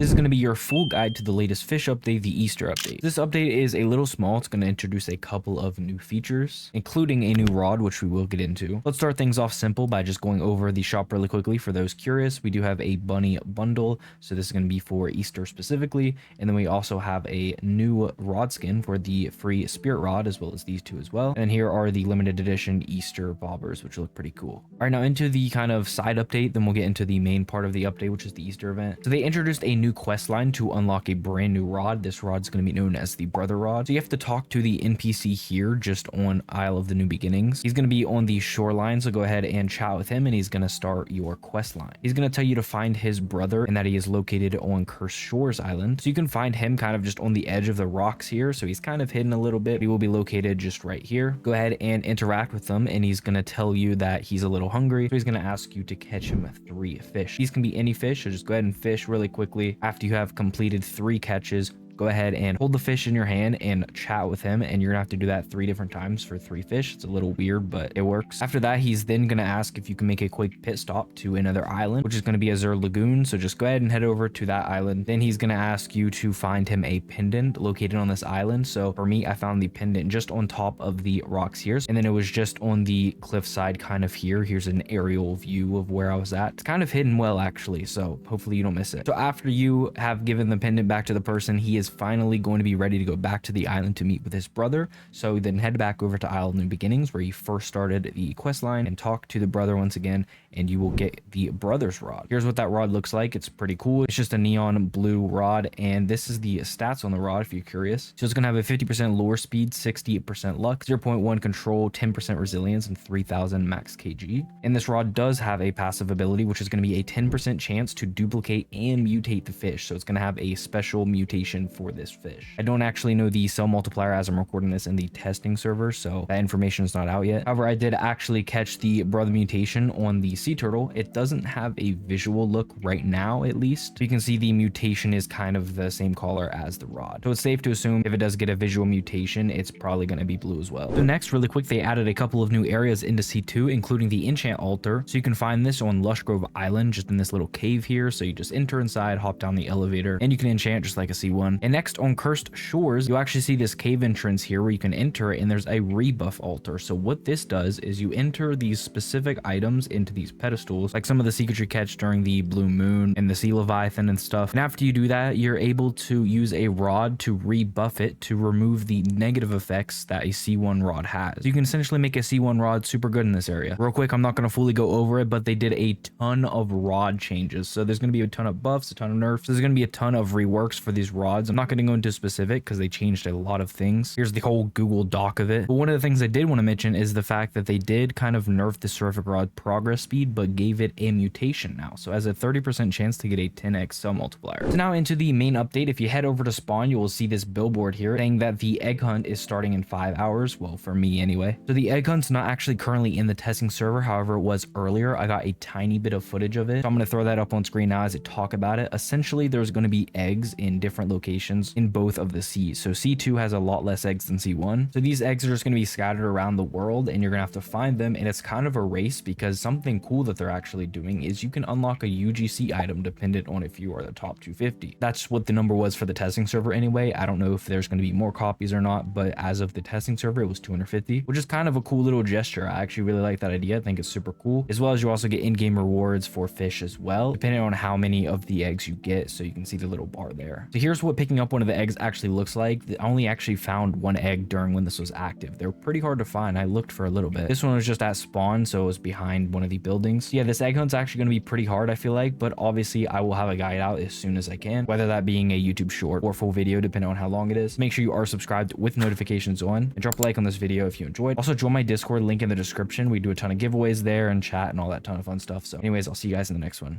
This is going to be your full guide to the latest fish update, the Easter update. This update is a little small. It's going to introduce a couple of new features, including a new rod, which we will get into. Let's start things off simple by just going over the shop really quickly. For those curious, we do have a bunny bundle, so this is going to be for Easter specifically, and then we also have a new rod skin for the free spirit rod, as well as these two as well. And here are the limited edition Easter bobbers, which look pretty cool. All right, now into the kind of side update, then we'll get into the main part of the update, which is the Easter event. So they introduced a new quest line to unlock a brand new rod. This rod's going to be known as the brother rod. So you have to talk to the NPC here just on Isle of the New Beginnings. He's going to be on the shoreline, so go ahead and chat with him and he's going to start your quest line. He's going to tell you to find his brother and that he is located on Cursed Shores Island. So you can find him kind of just on the edge of the rocks here, so he's kind of hidden a little bit. He will be located just right here. Go ahead and interact with him and he's going to tell you that he's a little hungry, so he's going to ask you to catch him 3 fish. These can be any fish, so just go ahead and fish really quickly. After you have completed 3 catches, go ahead and hold the fish in your hand and chat with him, and you're gonna have to do that 3 different times for 3 fish. It's a little weird, but it works. After that, he's then gonna ask if you can make a quick pit stop to another island, which is gonna be Azure Lagoon. So just go ahead and head over to that island. Then he's gonna ask you to find him a pendant located on this island. So for me, I found the pendant just on top of the rocks here, and then it was just on the cliffside kind of here. Here's an aerial view of where I was at. It's kind of hidden well actually, so hopefully you don't miss it. So after you have given the pendant back to the person, he is finally going to be ready to go back to the island to meet with his brother. So then head back over to Isle of New Beginnings, where you first started the quest line, and talk to the brother once again, and you will get the brother's rod. Here's what that rod looks like. It's pretty cool. It's just a neon blue rod, and this is the stats on the rod if you're curious. So it's gonna have a 50% lure speed, 68% luck, 0.1 control, 10% resilience, and 3000 max kg. And this rod does have a passive ability, which is going to be a 10% chance to duplicate and mutate the fish. So it's going to have a special mutation for this fish. I don't actually know the cell multiplier as I'm recording this in the testing server, so that information is not out yet. However, I did actually catch the brother mutation on the sea turtle. It doesn't have a visual look right now, at least. You can see the mutation is kind of the same color as the rod. So it's safe to assume if it does get a visual mutation, it's probably going to be blue as well. So next, really quick, they added a couple of new areas into C2, including the Enchant Alter. So you can find this on Lush Grove Island, just in this little cave here. So you just enter inside, hop down the elevator, and you can enchant just like a C1. And next, on Cursed Shores, you actually see this cave entrance here where you can enter, and there's a rebuff altar. So what this does is you enter these specific items into these pedestals, like some of the secrets you catch during the blue moon and the sea leviathan and stuff. And after you do that, you're able to use a rod to rebuff it to remove the negative effects that a C1 rod has. So you can essentially make a C1 rod super good in this area. Real quick, I'm not going to fully go over it, but they did a ton of rod changes. So there's going to be a ton of buffs, a ton of nerfs. There's going to be a ton of reworks for these rods. I'm not going to go into specific because they changed a lot of things. Here's the whole Google Doc of it. But one of the things I did want to mention is the fact that they did kind of nerf the Seraphic Rod progress speed, but gave it a mutation now. So it has a 30% chance to get a 10x cell multiplier. So now into the main update. If you head over to spawn, you will see this billboard here saying that the egg hunt is starting in 5 hours. Well, for me anyway. So the egg hunt's not actually currently in the testing server. However, it was earlier. I got a tiny bit of footage of it. So I'm going to throw that up on screen now as I talk about it. Essentially, there's going to be eggs in different locations in both of the seas. So C2 has a lot less eggs than C1. So these eggs are just going to be scattered around the world, and you're going to have to find them. And it's kind of a race, because something cool that they're actually doing is you can unlock a UGC item dependent on if you are the top 250. That's what the number was for the testing server anyway. I don't know if there's going to be more copies or not, but as of the testing server, it was 250, which is kind of a cool little gesture. I actually really like that idea. I think it's super cool. As well as you also get in-game rewards for fish as well, depending on how many of the eggs you get. So you can see the little bar there. So here's what picking up one of the eggs actually looks like. I only actually found 1 egg during when this was active. They're pretty hard to find. I looked for a little bit. This one was just at spawn, so it was behind one of the buildings. Yeah, this egg hunt's actually going to be pretty hard, I feel like, but obviously I will have a guide out as soon as I can, whether that being a YouTube short or full video, depending on how long it is. Make sure you are subscribed with notifications on, and drop a like on this video if you enjoyed. Also, join my Discord, link in the description. We do a ton of giveaways there and chat and all that ton of fun stuff. So anyways, I'll see you guys in the next one.